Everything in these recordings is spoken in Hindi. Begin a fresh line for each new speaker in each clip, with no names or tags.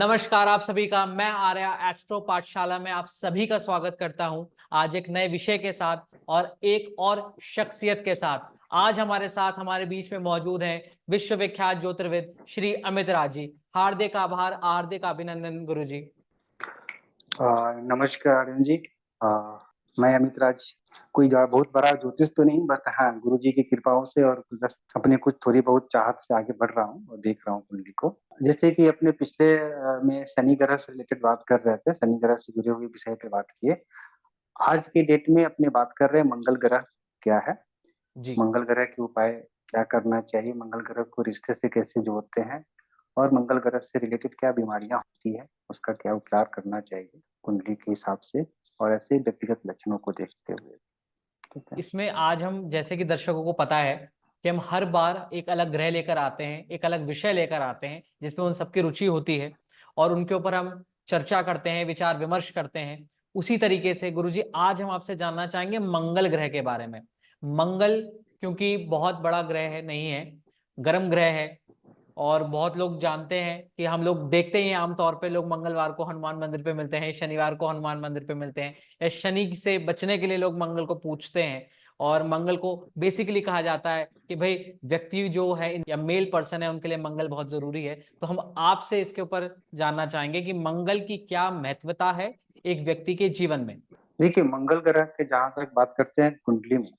नमस्कार आप सभी का। मैं आर्या एस्ट्रो पाठशाला में आप सभी का स्वागत करता हूं। आज एक नए विषय के साथ और एक और शख्सियत के साथ। आज हमारे साथ हमारे बीच में मौजूद हैं विश्वविख्यात ज्योतिर्विद श्री अमित राज जी। हार्दिक आभार, हार्दिक अभिनंदन गुरु जी।
नमस्कार आर्यन जी। अ, मैं अमित राज कोई बहुत बड़ा ज्योतिष तो नहीं, बस हाँ गुरु जी की कृपाओं से और बस अपने कुछ थोड़ी बहुत चाहत से आगे बढ़ रहा हूँ और देख रहा हूँ कुंडली को। जैसे कि अपने पिछले में शनि ग्रह से रिलेटेड बात कर रहे थे, शनि ग्रह से जुड़े हुए विषय पे बात किए। आज के डेट में अपने बात कर रहे हैं मंगल ग्रह क्या है,
जी,
मंगल ग्रह के उपाय क्या करना चाहिए, मंगल ग्रह को रिश्ते से कैसे जोड़ते हैं और मंगल ग्रह से रिलेटेड क्या बीमारियां होती है, उसका क्या उपचार करना चाहिए कुंडली के हिसाब से और ऐसे व्यक्तिगत लक्षणों को देखते हुए। ठीक है।
इसमें आज हम जैसे कि दर्शकों को पता है कि हम हर बार एक अलग ग्रह लेकर आते हैं, एक अलग विषय लेकर आते हैं जिसमें उन सबकी रुचि होती है और उनके ऊपर हम चर्चा करते हैं, विचार विमर्श करते हैं। उसी तरीके से गुरुजी आज हम आपसे जानना चाहेंगे मंगल ग्रह के बारे में। मंगल क्योंकि बहुत बड़ा ग्रह है, नहीं है, गर्म ग्रह है। और बहुत लोग जानते हैं कि हम लोग देखते ही हैं, आमतौर पे लोग मंगलवार को हनुमान मंदिर पे मिलते हैं, शनिवार को हनुमान मंदिर पे मिलते हैं, या शनि से बचने के लिए लोग मंगल को पूजते हैं। और मंगल को बेसिकली कहा जाता है कि भाई व्यक्ति जो है या मेल पर्सन है उनके लिए मंगल बहुत जरूरी है। तो हम आपसे इसके ऊपर जानना चाहेंगे कि मंगल की क्या महत्वता है एक व्यक्ति के जीवन में।
देखिए, मंगल ग्रह के जहां तक बात करते हैं कुंडली में,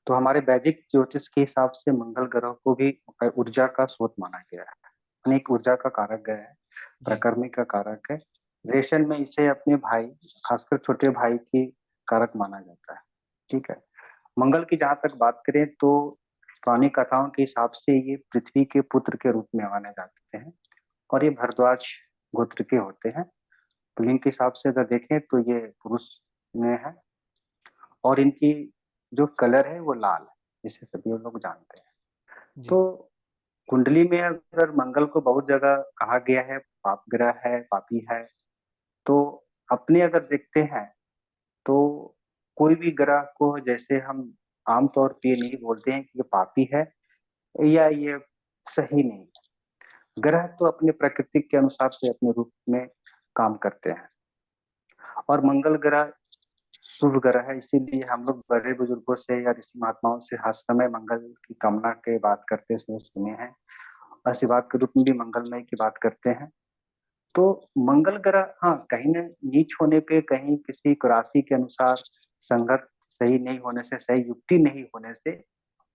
तो हमारे वैदिक ज्योतिष के हिसाब से मंगल ग्रह को भी ऊर्जा का स्रोत माना गया है। अनेक ऊर्जा का कारक ग्रह है,
जी,
प्रकृति का कारक है। रेशन में इसे अपने भाई, खासकर छोटे भाई की कारक माना जाता है। ठीक है। मंगल की जहां तक बात करें तो पुरानी कथाओं के हिसाब से ये पृथ्वी के पुत्र के रूप में माने जाते हैं और ये भरद्वाज गोत्र के होते हैं। पुल्लिंग के हिसाब से अगर देखें तो ये पुरुष में है और इनकी जो कलर है वो लाल है, जिसे सभी लोग जानते हैं।
जी,
तो कुंडली में अगर मंगल को बहुत जगह कहा गया है पाप ग्रह है, पापी है, तो अपने अगर देखते हैं तो कोई भी ग्रह को जैसे हम आमतौर पे ये नहीं बोलते हैं कि ये पापी है या ये सही नहीं है। ग्रह तो अपने प्रकृति के अनुसार से अपने रूप में काम करते हैं और मंगल ग्रह शुभ ग्रह है, इसीलिए हम लोग बड़े बुजुर्गों से या ऋषि महात्माओं से हर समय मंगल की कामना के बात करते हुए सुने हैं। आशीर्वाद के रूप में भी मंगलमय की बात करते हैं। तो मंगल ग्रह हाँ कहीं न नीच होने पे, कहीं किसी राशि के अनुसार संगत सही नहीं होने से, सही युक्ति नहीं होने से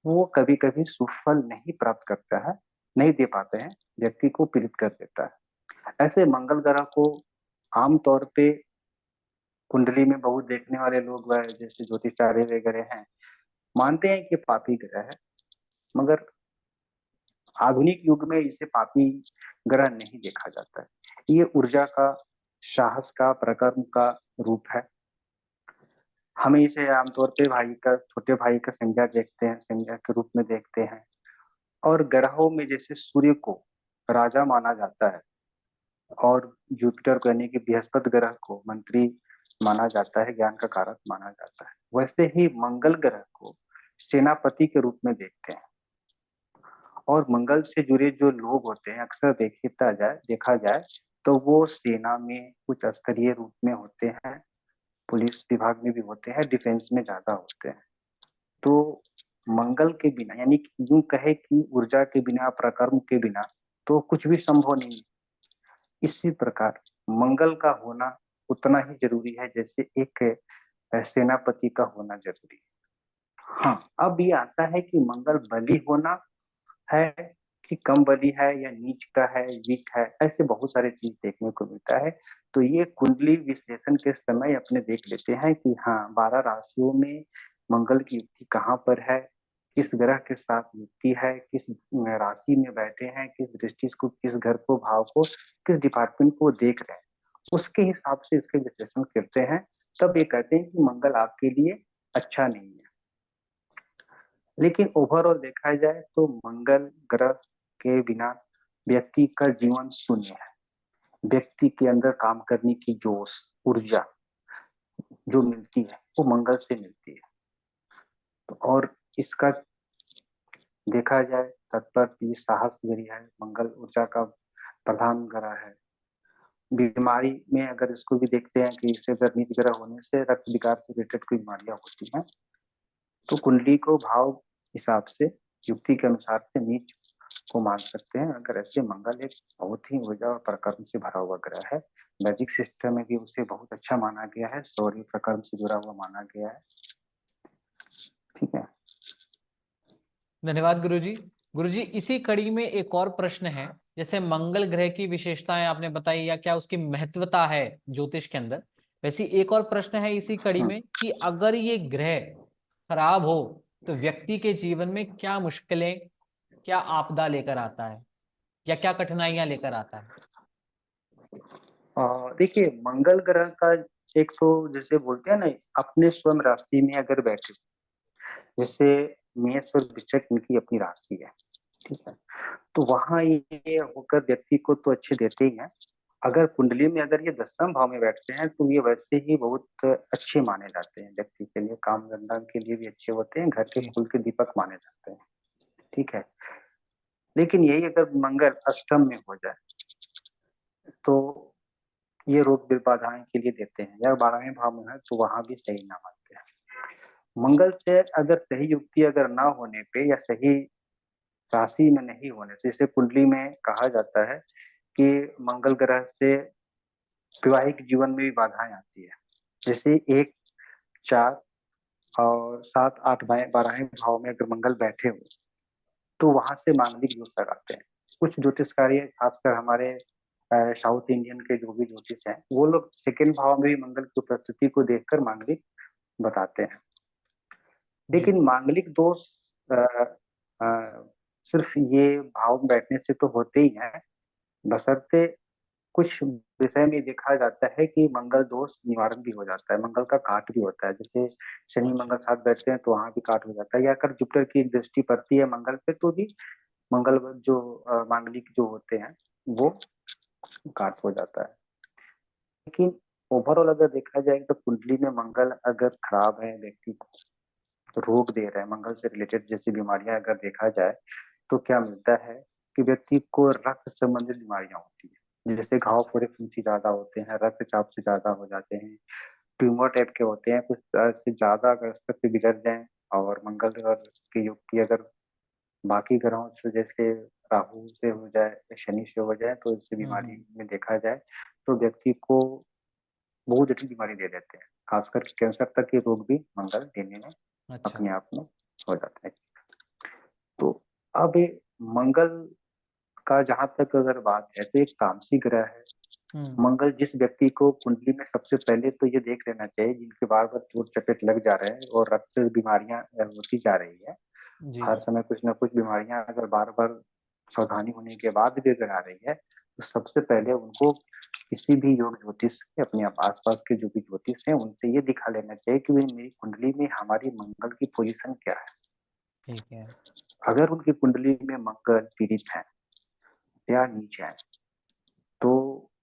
वो कभी कभी सुफल नहीं प्राप्त करता है, नहीं दे पाते हैं, व्यक्ति को पीड़ित कर देता है। ऐसे मंगल ग्रह को आमतौर पे कुंडली में बहुत देखने वाले लोग वह जैसे ज्योतिषाचार्य वगैरह हैं, मानते हैं कि पापी ग्रह है। मगर आधुनिक युग में इसे पापी ग्रह नहीं देखा जाता है। ये ऊर्जा का, साहस का, पराक्रम का रूप है। हम इसे आमतौर पे भाई का, छोटे भाई का संज्ञा देखते हैं, संज्ञा के रूप में देखते हैं। और ग्रहों में जैसे सूर्य को राजा माना जाता है और जुपिटर को यानी कि बृहस्पति ग्रह को मंत्री माना जाता है, ज्ञान का कारक माना जाता है, वैसे ही मंगल ग्रह को सेनापति के रूप में देखते हैं। और मंगल से जुड़े जो लोग होते हैं अक्सर देखा जाए तो वो सेना में कुछ स्तरीय रूप में होते हैं, पुलिस विभाग में भी होते हैं, डिफेंस में ज्यादा होते हैं। तो मंगल के बिना यानी कि यूं कहे कि ऊर्जा के बिना, प्रकर्म के बिना तो कुछ भी संभव नहीं है। इसी प्रकार मंगल का होना उतना ही जरूरी है जैसे एक सेनापति का होना जरूरी है। हाँ, अब ये आता है कि मंगल बली होना है कि कम बली है या नीच का है, वीक है, ऐसे बहुत सारे चीज देखने को मिलता है। तो ये कुंडली विश्लेषण के समय अपने देख लेते हैं कि हाँ 12 राशियों में मंगल की युक्ति कहाँ पर है, किस ग्रह के साथ युक्ति है, किस राशि में बैठे हैं, किस दृष्टि को, किस घर को, भाव को, किस डिपार्टमेंट को देख रहे हैं, उसके हिसाब से इसके विश्लेषण करते हैं। तब ये कहते हैं कि मंगल आपके लिए अच्छा नहीं है। लेकिन ओवरऑल देखा जाए तो मंगल ग्रह के बिना व्यक्ति का जीवन शून्य है। व्यक्ति के अंदर काम करने की जोश, ऊर्जा जो मिलती है वो मंगल से मिलती है। तो और इसका देखा जाए तत्पर की साहस गिरी है, मंगल ऊर्जा का प्रधान ग्रह है। बीमारी में अगर इसको भी देखते हैं कि इससे अगर नीच ग्रह होने से रक्त विकार से रिलेटेड कोई बीमारियां होती हैं, तो कुंडली को भाव हिसाब से युक्ति के अनुसार से नीच को मान सकते हैं। अगर ऐसे मंगल एक बहुत ही ऊर्जा और प्रकर्म से भरा हुआ ग्रह है, वैदिक सिस्टम में भी उसे बहुत अच्छा माना गया है, शौर्य प्रकर्म से जुड़ा हुआ माना गया है। ठीक है।
धन्यवाद गुरुजी। गुरुजी, इसी कड़ी में एक और प्रश्न है। जैसे मंगल ग्रह की विशेषताएं आपने बताई या क्या उसकी महत्वता है ज्योतिष के अंदर, वैसे एक और प्रश्न है इसी कड़ी
हम्म।
में कि अगर ये ग्रह खराब हो तो व्यक्ति के जीवन में क्या मुश्किलें, क्या आपदा लेकर आता है या क्या कठिनाइयां लेकर आता है?
देखिए, मंगल ग्रह का एक तो जैसे बोलते हैं ना, अपने स्वयं राशि में अगर बैठे, जैसे मेष और वृश्चिक इनकी अपनी राशि है। ठीक है। तो वहां ये होकर व्यक्ति को तो अच्छे देते ही हैं। अगर कुंडली में अगर ये 10वें भाव में बैठते हैं तो ये वैसे ही बहुत अच्छे माने जाते हैं, व्यक्ति के लिए काम धंधा के लिए भी अच्छे होते हैं, घर के
जी।
कुल के दीपक माने जाते हैं। ठीक है। लेकिन यही अगर मंगल अष्टम में हो जाए तो ये रोग बाधाएं के लिए देते हैं, या 12वें भाव में है तो वहां भी सही ना मानते हैं। मंगल से अगर सही युक्ति अगर ना होने पे या सही राशि में नहीं होने से, जैसे कुंडली में कहा जाता है कि मंगल ग्रह से वैवाहिक जीवन में भी बाधाएं आती है। जैसे 1, 4 और 7, 8, 12वें भाव में अगर मंगल बैठे हो तो वहां से मांगलिक दोष लगाते हैं। कुछ ज्योतिष कार्य, खासकर हमारे साउथ इंडियन के जो भी ज्योतिष हैं, वो लोग सेकेंड भाव में भी मंगल की उपस्थिति को देखकर मांगलिक बताते हैं।
जी।
लेकिन मांगलिक दोष अ, अ, सिर्फ ये भाव में बैठने से तो होते ही हैं, बशर्ते कुछ विषय में देखा जाता है कि मंगल दोष निवारण भी हो जाता है, मंगल का काट भी होता है। जैसे शनि
अच्छा।
मंगल साथ बैठते हैं तो वहां भी काट हो जाता है, या अगर जुपिटर की एक दृष्टि पड़ती है मंगल पे तो भी मंगल जो मांगलिक जो होते हैं वो काट हो जाता है। लेकिन ओवरऑल अगर देखा जाए तो कुंडली में मंगल अगर खराब है, व्यक्ति को रोग दे रहा है, मंगल से रिलेटेड जैसी बीमारियां अगर देखा जाए तो क्या मिलता है कि व्यक्ति को रक्त संबंधित बीमारियां होती है, जैसे घाव फोड़े फुंसी ज्यादा होते हैं, रक्तचाप से ज्यादा हो जाते हैं, ट्यूमर टाइप के होते हैं, कुछ से ज्यादा अगर स्तर पे बिगड़ जाए और मंगल ग्रह की युक्ति अगर बाकी ग्रहों से जैसे राहु से हो जाए या शनि से हो जाए तो इससे बीमारी
हम्म।
में देखा जाए तो व्यक्ति को बहुत जटिल बीमारी दे देते हैं, खासकर कैंसर तक के रोग भी मंगल देने में
अच्छा।
अपने आप में हो जाता है। तो अब ये मंगल का जहां तक अगर बात है तो एक तामसिक ग्रह है।
हम्म।
मंगल जिस व्यक्ति को कुंडली में सबसे पहले तो ये देख लेना चाहिए जिनके बार बार चोट चपेट लग जा रहे हैं और रक्त से बीमारियां होती जा रही है,
जी
हर
जी।
समय कुछ ना कुछ बीमारियां अगर बार बार सावधानी होने के बाद भी अगर आ रही है तो सबसे पहले उनको किसी भी योग ज्योतिष के अपने आसपास के जो भी ज्योतिष हैं उनसे ये दिखा लेना चाहिए कि भाई मेरी कुंडली में हमारी मंगल की पोजीशन क्या है।
ठीक है।
अगर उनकी कुंडली में मंगल पीड़ित है या नीच है तो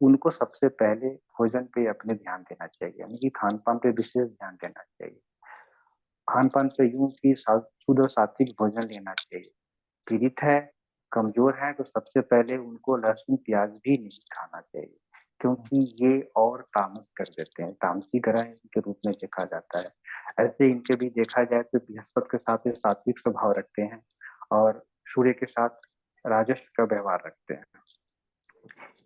उनको सबसे पहले भोजन पे अपने ध्यान देना चाहिए, यानी कि खान पान पे विशेष ध्यान देना चाहिए। खान पान पे यूं कि शुद्ध और सात्विक भोजन लेना चाहिए। पीड़ित है, कमजोर है तो सबसे पहले उनको लहसुन प्याज भी नहीं खाना चाहिए, क्योंकि ये और तामस कर देते हैं, तामसी ग्रह के रूप में देखा जाता है। ऐसे इनके भी देखा जाए तो बृहस्पति के साथ ये सात्विक स्वभाव रखते हैं और सूर्य के साथ राजस्व का व्यवहार रखते हैं।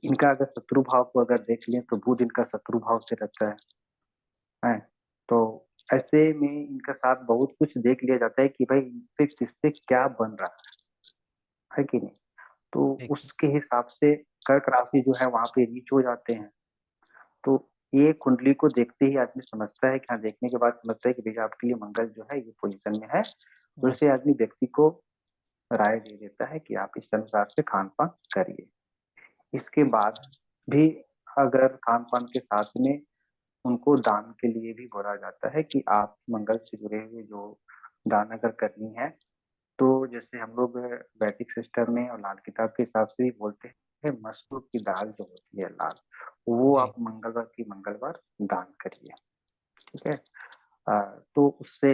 इनका अगर शत्रु भाव को अगर देख लें तो बुध इनका शत्रु भाव से रहता है। तो ऐसे में इनका साथ बहुत कुछ देख लिया जाता है कि भाई इनसे किससे क्या बन रहा है कि नहीं। तो
ठीक है।
उसके हिसाब से कर्क राशि जो है वहां पे रीच हो जाते हैं। तो ये कुंडली को देखते ही आदमी समझता है कि हाँ, देखने के बाद समझता है कि भैया आपके लिए मंगल जो है ये पोजीशन में है, तो
अच्छा।
इसे आदमी व्यक्ति को राय दे देता है कि आप इस अनुसार से खान पान करिए। इसके बाद भी अगर खान पान के साथ में उनको दान के लिए भी बोला जाता है कि आप मंगल से जुड़े हुए जो दान अगर करनी है, तो जैसे हम लोग वैदिक सिस्टम में और लाल किताब के हिसाब से भी बोलते हैं, मसूर की दाल जो होती है लाल, वो
जी।
आप मंगलवार की मंगलवार दान करिए। ठीक है। तो उससे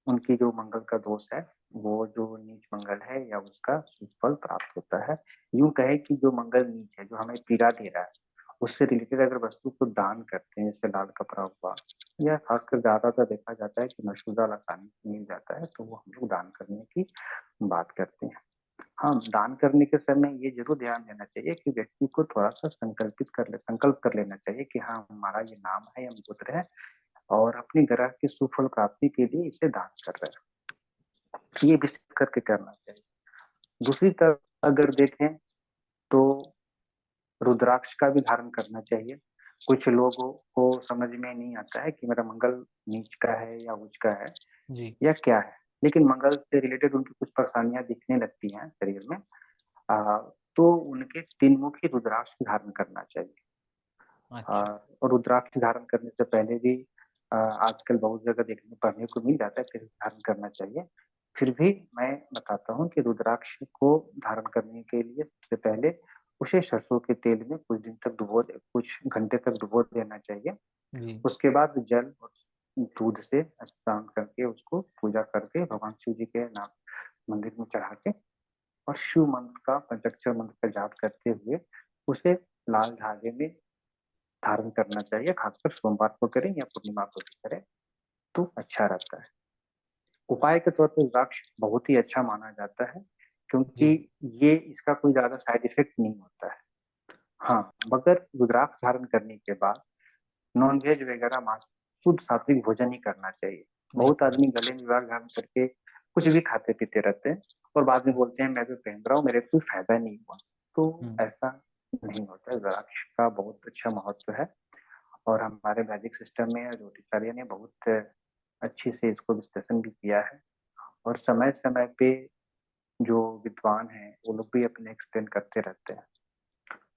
उनकी जो मंगल का दोष है, वो जो नीच मंगल है या उसका फल प्राप्त होता है। यूं कहे कि जो मंगल नीच है जो हमें पीड़ा दे रहा है उससे रिलेटेड अगर वस्तु को दान करते हैं, जैसे लाल कपड़ा हुआ, या खासकर ज्यादातर देखा जाता है कि मशरूदाल आसानी से मिल जाता है, तो वो हम लोग दान करने की बात करते हैं। हाँ, दान करने के समय ये जरूर ध्यान देना चाहिए कि व्यक्ति को थोड़ा सा संकल्प कर लेना चाहिए कि हाँ, हमारा ये नाम है, हम गोत्र है, और अपनी ग्रह की सुफल प्राप्ति के लिए इसे दान कर रहे हैं। ये विशेष करके करना चाहिए। दूसरी तरफ अगर देखें तो रुद्राक्ष का भी धारण करना चाहिए। कुछ लोगों को समझ में नहीं आता है कि मेरा मंगल नीच का है या उच्च का है
जी।
या क्या है, लेकिन मंगल से रिलेटेड उनकी कुछ परेशानियां दिखने लगती हैं शरीर में। आ, तो उनके तीन मुखी रुद्राक्ष धारण करना चाहिए।
अच्छा।
और रुद्राक्ष धारण करने से पहले भी आजकल बहुत जगह देखने पढ़ने को मिल जाता है कि धारण करना चाहिए। फिर भी मैं बताता हूँ कि रुद्राक्ष को धारण करने के लिए सबसे पहले उसे सरसों के तेल में कुछ घंटे तक डुबो देना चाहिए।
जी।
उसके बाद जल और दूध से स्नान करके उसको पूजा करके भगवान शिव जी के नाम मंदिर में चढ़ा के और शिव मंत्र का पंचाक्षर मंत्र का जाप करते हुए उसे लाल धागे में धारण करना चाहिए। खासकर सोमवार को करें या पूर्णिमा को भी करें तो अच्छा रहता है। उपाय के तौर पर रुद्राक्ष बहुत ही अच्छा माना जाता है, क्योंकि
जी।
ये इसका कोई ज्यादा साइड इफेक्ट नहीं होता है। हाँ, मगर रुद्राक्ष धारण करने के बाद नॉन वेज वगैरह मांस शुद्ध सात्विक भोजन ही करना चाहिए।
नहीं
बहुत
करना।
आदमी गले में विभाग धारण करके कुछ भी खाते पीते रहते हैं और बाद में बोलते हैं मैं तो पहन रहा हूँ, मेरे को कोई फायदा नहीं हुआ। तो
हम्म।
ऐसा नहीं होता है। रुद्राक्ष का बहुत अच्छा महत्व है और हमारे वैदिक सिस्टम में ज्योतिषार्य ने बहुत अच्छी से इसको विश्लेषण भी किया है। और समय समय पे जो विद्वान हैं वो लोग भी अपने एक्सप्लेन करते रहते हैं।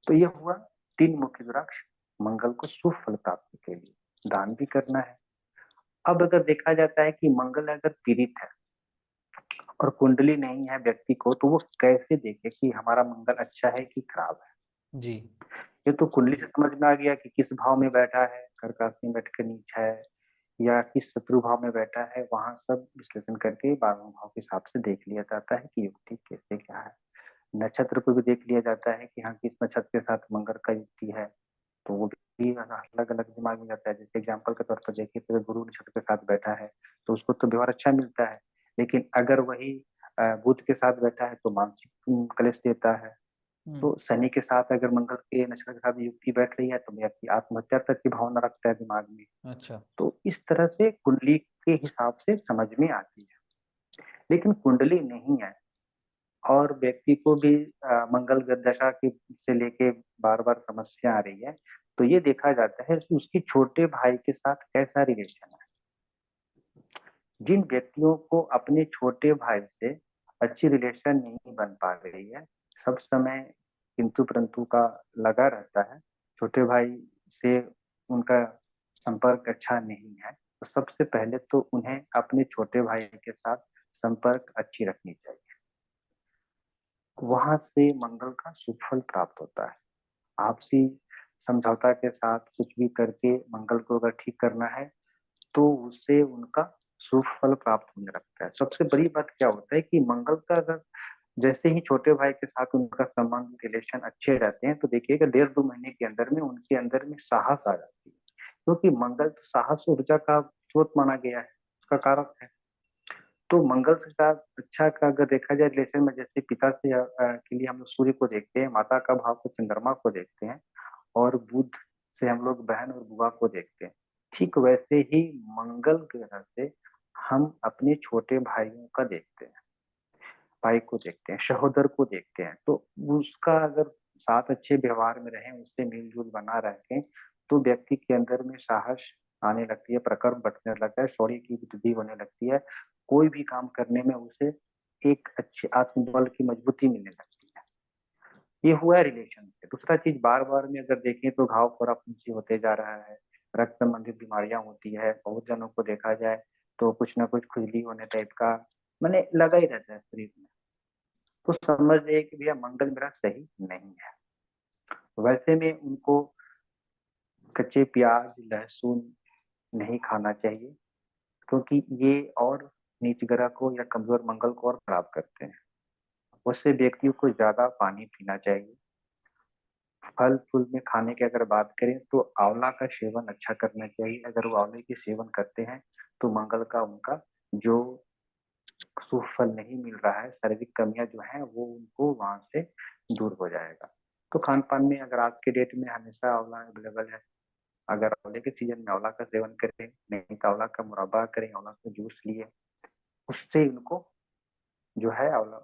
तो ये हुआ तीन मुख्य रुद्राक्ष मंगल को शुभ फल प्राप्ति के लिए दान भी करना है। अब अगर देखा जाता है कि मंगल अगर पीड़ित है और कुंडली नहीं है व्यक्ति को, तो वो कैसे देखे कि हमारा मंगल अच्छा है कि खराब है।
जी।
ये तो कुंडली से समझ में आ गया कि किस भाव में बैठा है, कर्काश में बैठ कर नीच है या किस शत्रु भाव में बैठा है, वहां सब विश्लेषण करके 12वें भाव के हिसाब से देख लिया जाता है कि युक्ति कैसे क्या है। नक्षत्र को भी देख लिया जाता है कि हाँ, किस नक्षत्र के साथ मंगल का युक्ति है, तो वो भी अलग अलग दिमाग में जाता है। जैसे एग्जाम्पल के तौर पर देखिए तो गुरु नक्षत्र के साथ बैठा है तो उसको तो व्यवहार अच्छा मिलता है, लेकिन अगर वही बुध के साथ बैठा है तो मानसिक क्लेश देता है।
हम्म।
तो शनि के साथ अगर मंगल के नक्षत्र के साथ युक्ति बैठ रही है तो व्यक्ति आत्महत्या तक की भावना रखता है दिमाग में।
अच्छा।
तो इस तरह से कुंडली के हिसाब से समझ में आती है। लेकिन कुंडली नहीं है और व्यक्ति को भी मंगल दशा की से लेके बार बार समस्या आ रही है, तो ये देखा जाता है कि उसके छोटे भाई के साथ कैसा रिलेशन है। जिन व्यक्तियों को अपने छोटे भाई से अच्छी रिलेशन नहीं बन पा रही है, सब समय किंतु परंतु का लगा रहता है, छोटे भाई से उनका संपर्क अच्छा नहीं है, तो सबसे पहले तो उन्हें अपने छोटे भाई के साथ संपर्क अच्छी रखनी चाहिए। वहां से मंगल का सुफल प्राप्त होता है। आपसी समझौता के साथ कुछ भी करके मंगल को अगर ठीक करना है तो उससे उनका शुभ फल प्राप्त होने लगता है। सबसे बड़ी बात क्या होता है कि मंगल का अगर जैसे ही छोटे भाई के साथ उनका संबंध रिलेशन अच्छे रहते हैं, तो देखिएगा 1.5-2 महीने के अंदर में उनके अंदर में साहस आ जाती है, क्योंकि मंगल तो साहस ऊर्जा का स्रोत माना गया है, उसका कारक है। तो मंगल के साथ अच्छा का अगर देखा जाए रिलेशन में, जैसे पिता से के लिए हम लोग सूर्य को देखते हैं, माता का भाव को चंद्रमा को देखते हैं, और बुध से हम लोग बहन और बुआ को देखते हैं, ठीक वैसे ही मंगल ग्रह से हम अपने छोटे भाइयों का देखते हैं, भाई को देखते हैं, सहोदर को देखते हैं। तो उसका अगर साथ अच्छे व्यवहार में रहें, उससे मिलजुल बना रखें, तो व्यक्ति के अंदर में साहस आने लगती है, प्रकर्म बढ़ने लगता है, शौर्य की वृद्धि होने लगती है, कोई भी काम करने में उसे एक अच्छे आत्मबल की मजबूती मिलने लगती है। ये हुआ है रिलेशन से। दूसरा चीज, बार बार में अगर देखें तो घाव पूरा फुंसी होते जा रहा है, रक्त संबंधित बीमारियां होती है, बहुत जनों को देखा जाए तो कुछ ना कुछ खुजली होने टाइप का मैंने लगा ही रहता है शरीर में, तो समझ जाइए कि भैया मंगल मेरा सही नहीं है। वैसे में उनको कच्चे प्याज लहसुन नहीं खाना चाहिए, क्योंकि ये और नीच ग्रह को या कमजोर मंगल को और खराब करते हैं। उससे व्यक्तियों को ज्यादा पानी पीना चाहिए, फल फूल में खाने की अगर बात करें तो आंवला का सेवन अच्छा करना चाहिए। अगर वो आंवले की सेवन करते हैं तो मंगल का उनका जो शुभ फल नहीं मिल रहा है, शारीरिक कमियां जो है वो उनको वहां से दूर हो जाएगा। तो खान पान में अगर आज के डेट में हमेशा आंवला अवेलेबल है, अगर आंवले के सीजन में आंवला का सेवन करें, नहीं तो आंवला का मुरब्बा करें, आंवला का जूस लिए, उससे इनको जो है आंवला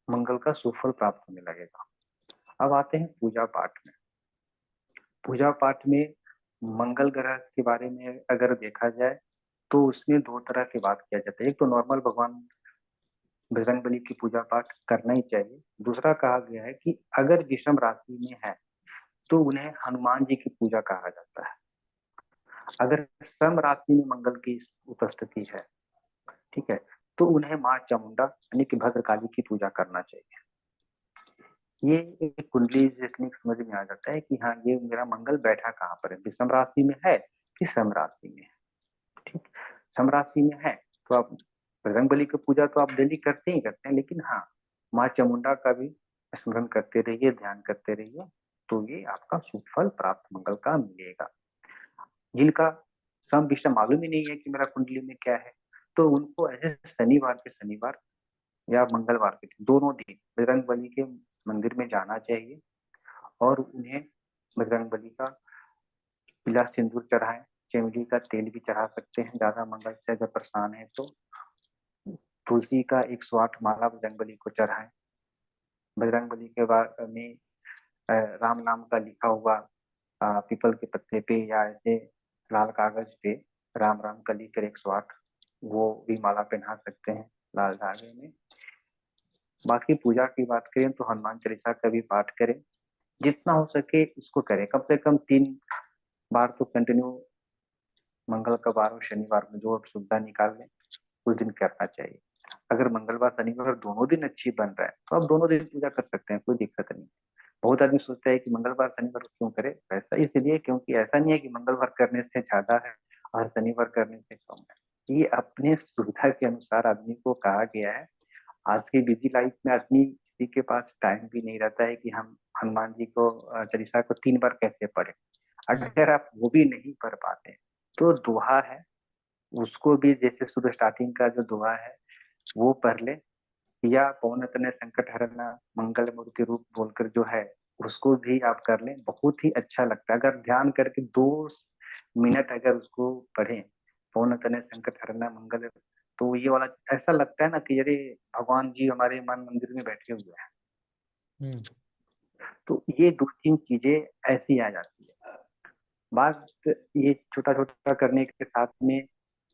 मंगल का सुफल प्राप्त होने लगेगा। अब आते हैं पूजा पाठ में। पूजा पाठ में मंगल ग्रह के बारे में अगर देखा जाए तो उसमें दो तरह की बात किया जाता है। एक तो नॉर्मल भगवान बजरंगबली की पूजा पाठ करना ही चाहिए। दूसरा कहा गया है कि अगर विषम राशि में है तो उन्हें हनुमान जी की पूजा कहा जाता है। अगर सम राशि में मंगल की उपस्थिति है, ठीक है, तो उन्हें माँ चामुंडा यानी कि भद्रकाली की पूजा करना चाहिए। ये एक कुंडली देखने समझ में आ जाता है कि हाँ ये मेरा मंगल बैठा कहाँ पर है, विषम राशि में है कि सम राशि में है। ठीक, सम राशि में है तो आप बजरंगबली की पूजा तो आप डेली करते ही करते हैं, लेकिन हाँ माँ चामुंडा का भी स्मरण करते रहिए, ध्यान करते रहिए, तो ये आपका शुभ फल प्राप्त मंगल का मिलेगा। जिनका सम विषम मालूम ही नहीं है कि मेरा कुंडली में क्या है, तो उनको ऐसे शनिवार के शनिवार या मंगलवार के दिन, दोनों दिन बजरंगबली के मंदिर में जाना चाहिए और उन्हें बजरंगबली का पीला सिंदूर चढ़ाएं, चमेली का तेल भी चढ़ा सकते हैं ज्यादा मंगल से अगर परेशान है तो। तुलसी का 108 माला बजरंगबली को चढ़ाएं। बजरंगबली के बारे में राम नाम का लिखा हुआ पीपल के पत्ते पे या ऐसे लाल कागज पे राम राम का लिख कर 108 वो भी माला पहना सकते हैं लाल धागे में। बाकी पूजा की बात करें तो हनुमान चालीसा का भी पाठ करें, जितना हो सके उसको करें, कम से कम 3 बार तो कंटिन्यू मंगल का वार और शनिवार में जो आप सुविधा निकाल लें उस दिन करना चाहिए। अगर मंगलवार शनिवार दोनों दिन अच्छी बन रहा है तो आप दोनों दिन पूजा कर सकते हैं, कोई दिक्कत नहीं। बहुत आदमी सोचता है कि मंगलवार शनिवार क्यों करे, ऐसा इसलिए क्योंकि ऐसा नहीं है कि मंगलवार करने से ज्यादा है और शनिवार करने से कम है। ये अपने सुविधा के अनुसार आदमी को कहा गया है। आज की बिजी लाइफ में आदमी किसी के पास टाइम भी नहीं रहता है कि हम हनुमान जी को चालीसा को 3 बार कैसे पढ़े। अगर आप वो भी नहीं पढ़ पाते तो दोहा है, उसको भी जैसे शुरू स्टार्टिंग का जो दुआ है वो पढ़ ले, या पवन तनय संकट हरना मंगल मूर्ति रूप बोलकर जो है उसको भी आप कर लें, बहुत ही अच्छा लगता है। अगर ध्यान करके 2 मिनट अगर उसको पढ़ें, पवन तनय संकट हरना मंगल, तो ये वाला ऐसा लगता है ना कि अरे भगवान जी हमारे मन मंदिर में बैठे हुए हैं। तो ये 2-3 चीजें ऐसी आ जाती है। बात ये छोटा छोटा करने के साथ में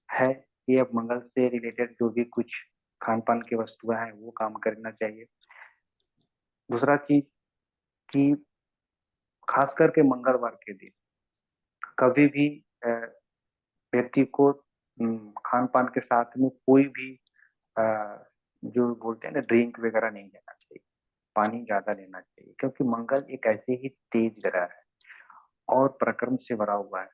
है कि अब मंगल से रिलेटेड जो भी कुछ खान पान की वस्तुएं हैं वो काम करना चाहिए। दूसरा चीज कि खास करके मंगलवार के दिन कभी भी व्यक्ति को खान पान के साथ में कोई भी अ, जो बोलते हैं ना ड्रिंक वगैरह नहीं लेना चाहिए, पानी ज्यादा लेना चाहिए, क्योंकि मंगल एक ऐसे ही तेज ग्रह है और प्रक्रम से भरा हुआ है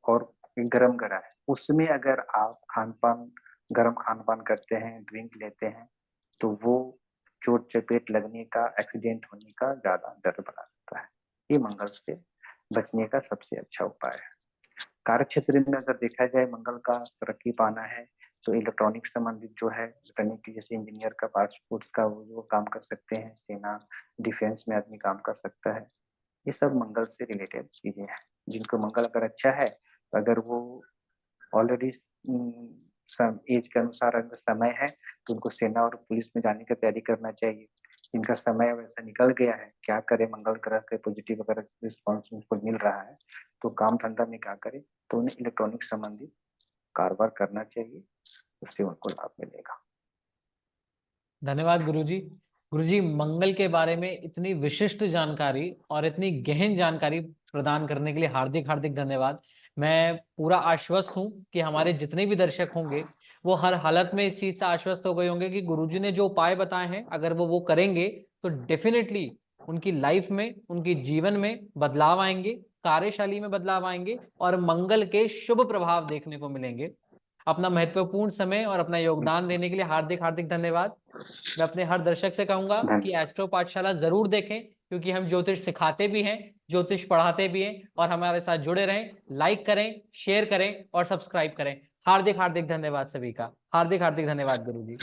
और गर्म ग्रह है। उसमें अगर आप खान पान गर्म खान पान करते हैं, ड्रिंक लेते हैं, तो वो चोट चपेट लगने का, एक्सीडेंट होने का ज्यादा डर बना रहता है। ये मंगल से बचने का सबसे अच्छा उपाय है। कार्य क्षेत्र में अगर देखा जाए मंगल का तरक्की पाना है तो इलेक्ट्रॉनिक संबंधित जो है, इलेक्ट्रॉनिक जैसे इंजीनियर का, पासपोर्ट का वो काम कर सकते हैं, सेना डिफेंस में आदमी काम कर सकता है। ये सब मंगल से रिलेटेड चीजें हैं। जिनको मंगल अगर अच्छा है तो अगर वो ऑलरेडी एज के अनुसार अगर समय है तो उनको सेना और पुलिस में जाने की तैयारी करना चाहिए। जिनका समय वैसा निकल गया है, क्या करे, मंगल ग्रह के पॉजिटिव अगर रिस्पॉन्स उनको मिल रहा है तो काम धंधा में क्या करे, तो उन्हें इलेक्ट्रॉनिक संबंधित कारोबार करना चाहिए, उससे उनको लाभ मिलेगा।
धन्यवाद गुरुजी। गुरुजी, मंगल के बारे में इतनी विशिष्ट जानकारी और इतनी गहन जानकारी प्रदान करने के लिए हार्दिक हार्दिक धन्यवाद। मैं पूरा आश्वस्त हूँ कि हमारे जितने भी दर्शक होंगे वो हर हालत में इस चीज से आश्वस्त हो गए होंगे कि गुरुजी ने जो उपाय बताए हैं अगर वो करेंगे तो डेफिनेटली उनकी लाइफ में, उनकी जीवन में बदलाव आएंगे, कार्यशैली में बदलाव आएंगे और मंगल के शुभ प्रभाव देखने को मिलेंगे। अपना महत्वपूर्ण समय और अपना योगदान देने के लिए हार्दिक हार्दिक धन्यवाद। मैं अपने हर दर्शक से कहूंगा कि
धन्यवाद।
एस्ट्रो पाठशाला जरूर देखें, क्योंकि हम ज्योतिष सिखाते भी हैं, ज्योतिष पढ़ाते भी हैं। और हमारे साथ जुड़े रहें, लाइक करें, शेयर करें और सब्सक्राइब करें। हार्दिक हार्दिक धन्यवाद सभी का। हार्दिक हार्दिक धन्यवाद गुरु जी।